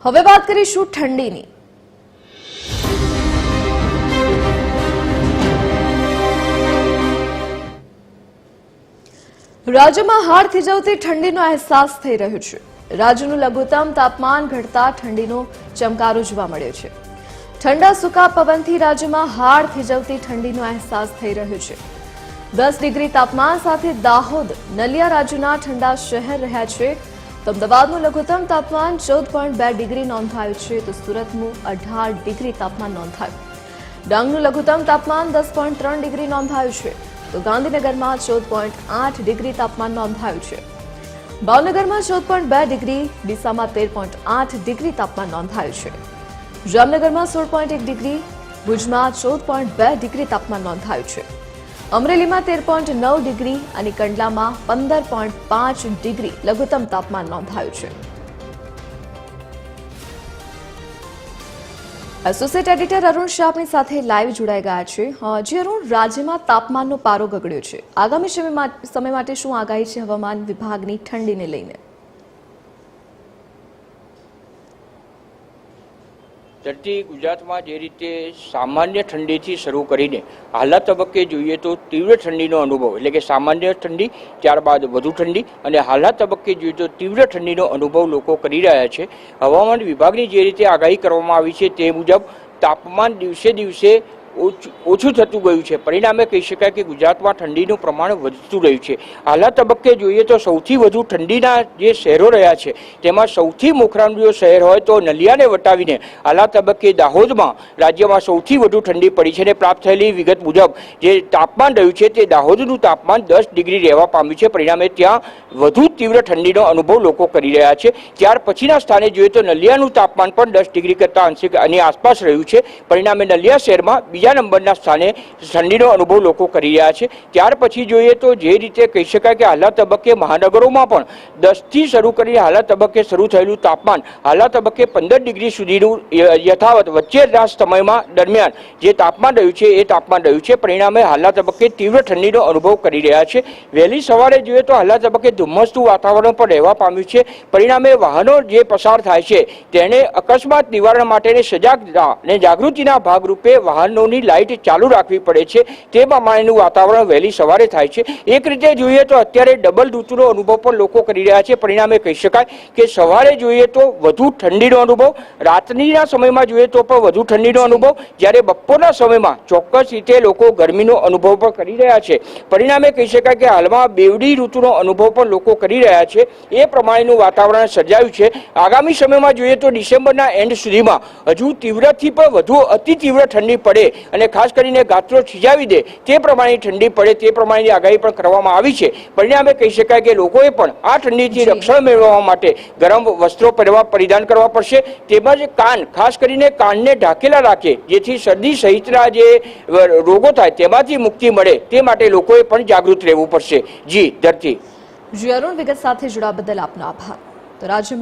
હવે વાત કરીશું ઠંડીની। રાજ્યમાં હાડ થીજવતી ઠંડીનો અહેસાસ થઈ રહ્યો છે। રાજ્યનું લઘુત્તમ તાપમાન ઘટતા ઠંડીનો ચમકારો જોવા મળ્યો છે। ઠંડા સૂકા પવનથી રાજ્યમાં હાડ થીજવતી ઠંડીનો અહેસાસ થઈ રહ્યો છે। 10 ડિગ્રી તાપમાન સાથે દાહોદ, નલિયા રાજ્યના ઠંડા શહેર રહ્યા છે। તો અમદાવાદનું લઘુત્તમ તાપમાન 14.2 ડિગ્રી નોંધાયું છે, તો સુરતનું 18 ડિગ્રી તાપમાન નોંધાયું। ડાંગનું લઘુત્તમ તાપમાન 10.3 ડિગ્રી નોંધાયું છે, તો ગાંધીનગરમાં 14.8 ડિગ્રી તાપમાન નોંધાયું છે। ભાવનગરમાં 14.2 ડિગ્રી, ડીસામાં 13.8 ડિગ્રી તાપમાન નોંધાયું છે। જામનગરમાં 16.1 ડિગ્રી, ભુજમાં 14.2 ડિગ્રી તાપમાન નોંધાયું છે। અમરેલીમાં 13.9 ડિગ્રી અને કંડલામાં 15.5 ડિગ્રી લઘુત્તમ તાપમાન નોંધાયું છે। એસોસિએટ એડિટર અરુણ શાહ આપણી સાથે લાઈવ જોડાઈ ગયા છે। જી અરુણ, રાજ્યમાં તાપમાનનો પારો ગગડ્યો છે। આગામી સમય માટે શું આગાહી છે હવામાન વિભાગની ઠંડીને લઈને? ધરતી ગુજરાતમાં જે રીતે સામાન્ય ઠંડીથી શરૂ કરીને હાલના તબક્કે જોઈએ તો તીવ્ર ઠંડીનો અનુભવ, એટલે કે સામાન્ય ઠંડી, ત્યારબાદ વધુ ઠંડી અને હાલના તબક્કે જોઈએ તો તીવ્ર ઠંડીનો અનુભવ લોકો કરી રહ્યા છે। હવામાન વિભાગની જે રીતે આગાહી કરવામાં આવી છે તે મુજબ તાપમાન દિવસે દિવસે ઓછું થતું ગયું છે। પરિણામે કહી શકાય કે ગુજરાતમાં ઠંડીનું પ્રમાણ વધતું રહ્યું છે। હાલના તબક્કે જોઈએ તો સૌથી વધુ ઠંડીના જે શહેરો રહ્યા છે તેમાં સૌથી મોખરાનું જો શહેર હોય તો નલિયાને વટાવીને હાલના તબક્કે દાહોદમાં રાજ્યમાં સૌથી વધુ ઠંડી પડી છે। અને પ્રાપ્ત થયેલી વિગત મુજબ જે તાપમાન રહ્યું છે તે દાહોદનું તાપમાન 10 ડિગ્રી રહેવા પામ્યું છે। પરિણામે ત્યાં વધુ તીવ્ર ઠંડીનો અનુભવ લોકો કરી રહ્યા છે। ત્યાર પછીના સ્થાને જોઈએ તો નલિયાનું તાપમાન પણ 10 ડિગ્રી કરતાં અંશે આની આસપાસ રહ્યું છે। પરિણામે નલિયા શહેરમાં નંબરના સ્થાને ઠંડીનો અનુભવ લોકો કરી રહ્યા છે। ત્યાર પછી જોઈએ તો જે રીતે કહી શકાય કે હાલના તબક્કે મહાનગરોમાં પણ 10 થી શરૂ કરીને હાલના તબક્કે શરૂ થયેલું તાપમાન હાલના તબક્કે 15 ડિગ્રી સુધીનું યથાવત વચ્ચેના સમયમાં દરમિયાન જે તાપમાન રહ્યું છે એ તાપમાન રહ્યું છે। પરિણામે હાલના તબક્કે તીવ્ર ઠંડીનો અનુભવ કરી રહ્યા છે। વહેલી સવારે જોઈએ તો હાલના તબક્કે ધુમ્મસનું વાતાવરણ પણ રહેવા પામ્યું છે। પરિણામે વાહનો જે પસાર થાય છે તેને અકસ્માત નિવારણ માટેની સજાગતા અને જાગૃતિના ભાગરૂપે વાહનોની લાઇટ ચાલુ રાખવી પડે છે। તે પ્રમાણેનું વાતાવરણ વહેલી સવારે થાય છે। એક રીતે જોઈએ તો અત્યારે ડબલ ઋતુનો અનુભવ પણ લોકો કરી રહ્યા છે। પરિણામે કહી શકાય કે સવારે જોઈએ તો વધુ ઠંડીનો અનુભવ, રાત્રિના સમયમાં જોઈએ તો પણ વધુ ઠંડીનો અનુભવ, જ્યારે બપોરના સમયમાં ચોક્કસ રીતે લોકો ગરમીનો અનુભવ પણ કરી રહ્યા છે। પરિણામે કહી શકાય કે હાલમાં બેવડી ઋતુનો અનુભવ પણ લોકો કરી રહ્યા છે। એ પ્રમાણેનું વાતાવરણ સર્જાયું છે। આગામી સમયમાં જોઈએ તો ડિસેમ્બરના એન્ડ સુધીમાં હજુ તીવ્રથી પણ વધુ અતિ તીવ્ર ઠંડી પડે અને ખાસ કરીને ગાત્રો થીજાવી દે તે પ્રમાણે ઠંડી પડે તે પ્રમાણેની આગાહી પણ કરવામાં આવી છે। પરિણામે કહી શકાય કે લોકોએ પણ આ ઠંડીથી રક્ષણ મેળવવા માટે ગરમ વસ્ત્રો પરિધાન કરવા પડશે। તેમજ ખાસ કરીને કાનને ઢાંકેલા રાખે જેથી શરદી સહિતના જે રોગો થાય તેમાંથી મુક્તિ મળે તે માટે લોકોએ પણ જાગૃત રહેવું પડશે। જી ધરતી। જી અરુણ, વિગત સાથે જોડાવા બદલ આપનો આભાર। તો રાજ્યમાં